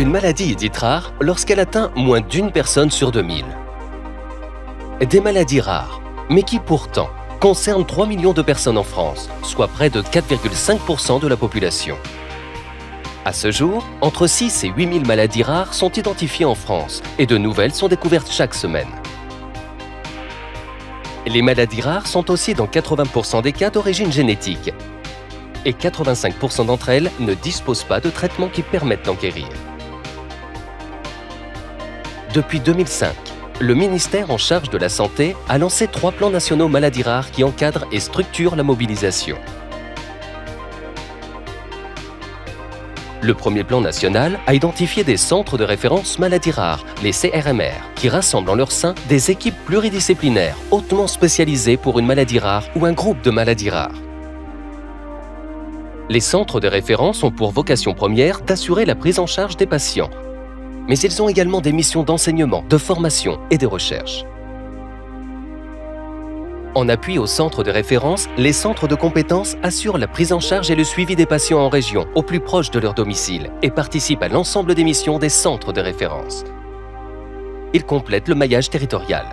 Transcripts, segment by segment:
Une maladie est dite rare lorsqu'elle atteint moins d'une personne sur 2000. Des maladies rares, mais qui pourtant concernent 3 millions de personnes en France, soit près de 4,5% de la population. À ce jour, entre 6 et 8 000 maladies rares sont identifiées en France et de nouvelles sont découvertes chaque semaine. Les maladies rares sont aussi dans 80% des cas d'origine génétique et 85% d'entre elles ne disposent pas de traitements qui permettent d'en guérir. Depuis 2005, le ministère en charge de la Santé a lancé 3 plans nationaux maladies rares qui encadrent et structurent la mobilisation. Le premier plan national a identifié des centres de référence maladies rares, les CRMR, qui rassemblent en leur sein des équipes pluridisciplinaires hautement spécialisées pour une maladie rare ou un groupe de maladies rares. Les centres de référence ont pour vocation première d'assurer la prise en charge des patients, mais ils ont également des missions d'enseignement, de formation et de recherche. En appui aux centres de référence, les centres de compétences assurent la prise en charge et le suivi des patients en région, au plus proche de leur domicile, et participent à l'ensemble des missions des centres de référence. Ils complètent le maillage territorial.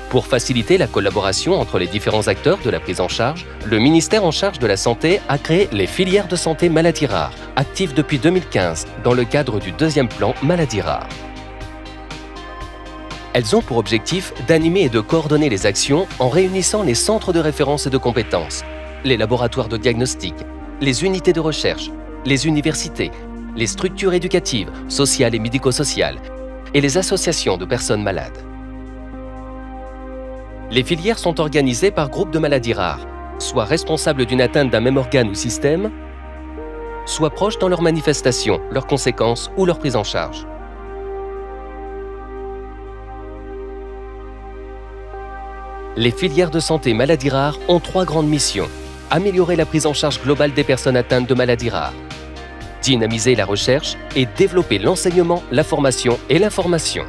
Pour faciliter la collaboration entre les différents acteurs de la prise en charge, le ministère en charge de la Santé a créé les filières de santé maladies rares, actives depuis 2015 dans le cadre du deuxième plan maladies rares. Elles ont pour objectif d'animer et de coordonner les actions en réunissant les centres de référence et de compétences, les laboratoires de diagnostic, les unités de recherche, les universités, les structures éducatives, sociales et médico-sociales et les associations de personnes malades. Les filières sont organisées par groupes de maladies rares, soit responsables d'une atteinte d'un même organe ou système, soit proches dans leurs manifestations, leurs conséquences ou leur prise en charge. Les filières de santé maladies rares ont 3 grandes missions. Améliorer la prise en charge globale des personnes atteintes de maladies rares, dynamiser la recherche et développer l'enseignement, la formation et l'information.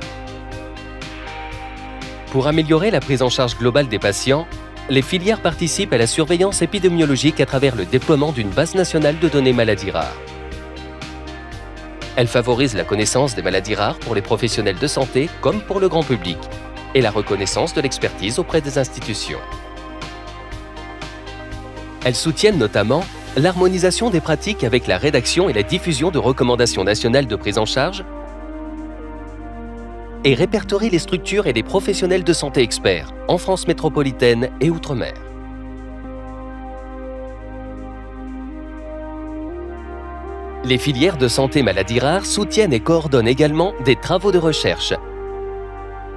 Pour améliorer la prise en charge globale des patients, les filières participent à la surveillance épidémiologique à travers le déploiement d'une base nationale de données maladies rares. Elles favorisent la connaissance des maladies rares pour les professionnels de santé comme pour le grand public et la reconnaissance de l'expertise auprès des institutions. Elles soutiennent notamment l'harmonisation des pratiques avec la rédaction et la diffusion de recommandations nationales de prise en charge et répertorient les structures et les professionnels de santé experts en France métropolitaine et outre-mer. Les filières de santé maladies rares soutiennent et coordonnent également des travaux de recherche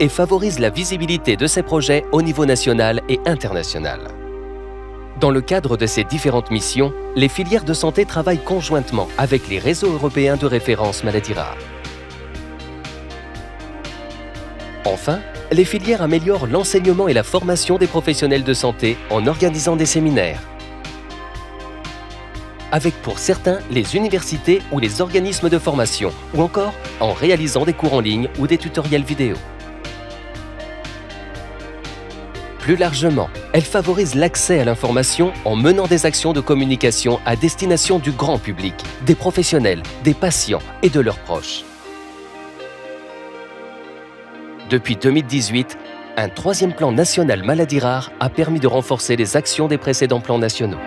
et favorisent la visibilité de ces projets au niveau national et international. Dans le cadre de ces différentes missions, les filières de santé travaillent conjointement avec les réseaux européens de référence maladies rares. Enfin, les filières améliorent l'enseignement et la formation des professionnels de santé en organisant des séminaires, avec pour certains les universités ou les organismes de formation, ou encore en réalisant des cours en ligne ou des tutoriels vidéo. Plus largement, elles favorisent l'accès à l'information en menant des actions de communication à destination du grand public, des professionnels, des patients et de leurs proches. Depuis 2018, un 3e plan national maladies rares a permis de renforcer les actions des précédents plans nationaux.